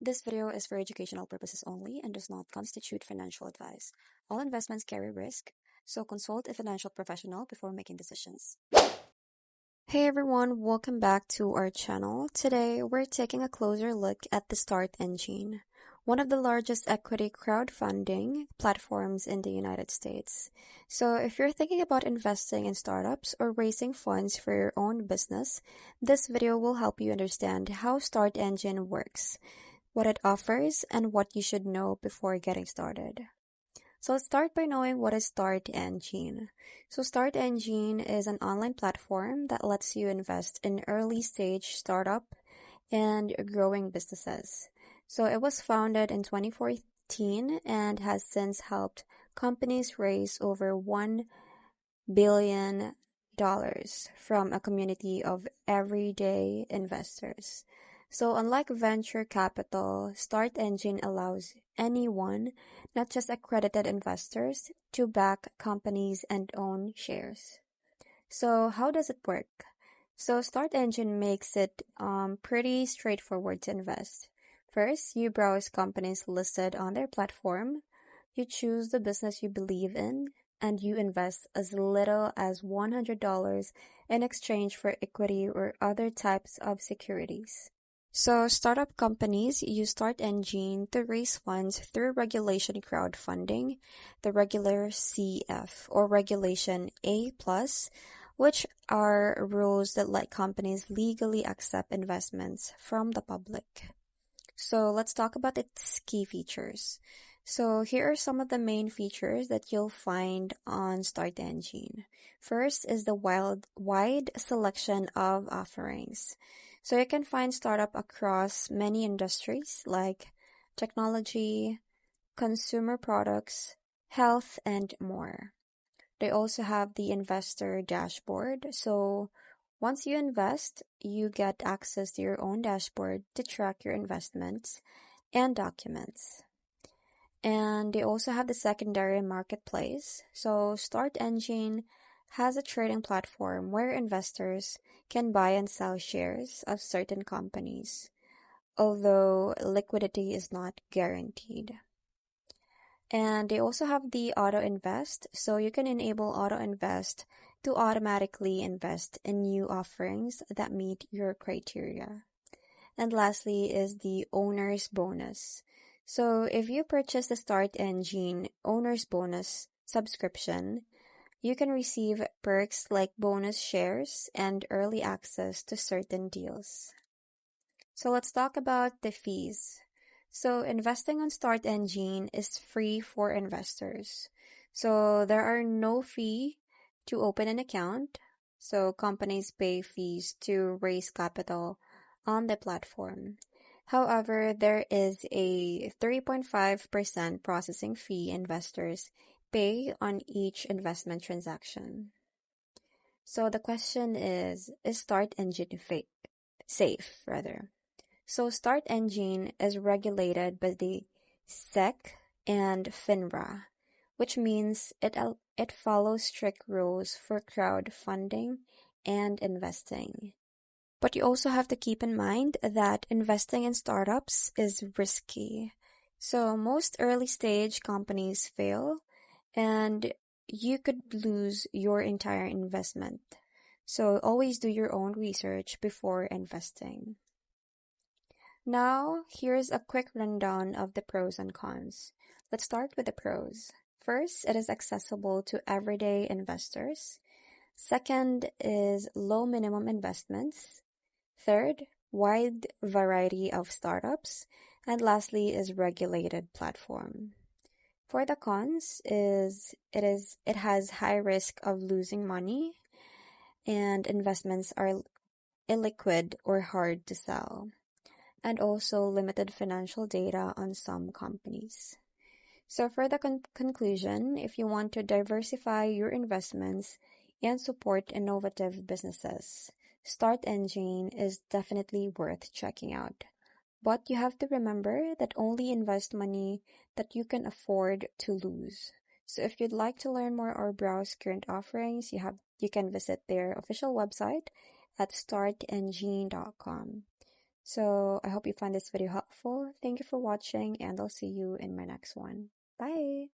This video is for educational purposes only and does not constitute financial advice. All investments carry risk, so consult a financial professional before making decisions. Hey everyone, welcome back to our channel. Today, we're taking a closer look at the StartEngine, one of the largest equity crowdfunding platforms in the United States. So if you're thinking about investing in startups or raising funds for your own business, this video will help you understand how StartEngine works, what it offers, and what you should know before getting started. So let's start by knowing what is StartEngine. So StartEngine is an online platform that lets you invest in early stage startup and growing businesses. So it was founded in 2014 and has since helped companies raise over $1 billion from a community of everyday investors. So unlike venture capital, StartEngine allows anyone, not just accredited investors, to back companies and own shares. So how does it work? So StartEngine makes it pretty straightforward to invest. First, you browse companies listed on their platform, you choose the business you believe in, and you invest as little as $100 in exchange for equity or other types of securities. So startup companies use StartEngine to raise funds through regulation crowdfunding, the regular CF or regulation A+, which are rules that let companies legally accept investments from the public. So let's talk about its key features. So here are some of the main features that you'll find on StartEngine. First is the wide selection of offerings. So you can find startup across many industries like technology, consumer products, health, and more. They also have the investor dashboard. So once you invest, you get access to your own dashboard to track your investments and documents. And they also have the secondary marketplace. So StartEngine has a trading platform where investors can buy and sell shares of certain companies, although liquidity is not guaranteed. And they also have the auto invest, so you can enable auto invest to automatically invest in new offerings that meet your criteria. And lastly is the owner's bonus. So if you purchase the StartEngine owner's bonus subscription, you can receive perks like bonus shares and early access to certain deals. So let's talk about the fees. So investing on StartEngine is free for investors. So there are no fee to open an account. So companies pay fees to raise capital on the platform. However, there is a 3.5% processing fee investors pay on each investment transaction. So the question is StartEngine safe? So StartEngine is regulated by the SEC and FINRA, which means it follows strict rules for crowdfunding and investing. But you also have to keep in mind that investing in startups is risky. So most early stage companies fail, and you could lose your entire investment. So always do your own research before investing. Now, here's a quick rundown of the pros and cons. Let's start with the pros. First, it is accessible to everyday investors. Second is low minimum investments. Third, wide variety of startups. And lastly is regulated platform. For the cons it has high risk of losing money, and investments are illiquid or hard to sell, and also limited financial data on some companies. So for the conclusion, if you want to diversify your investments and support innovative businesses, StartEngine is definitely worth checking out. But you have to remember that only invest money that you can afford to lose. So if you'd like to learn more or browse current offerings, you can visit their official website at startengine.com. So I hope you find this video helpful. Thank you for watching, and I'll see you in my next one. Bye!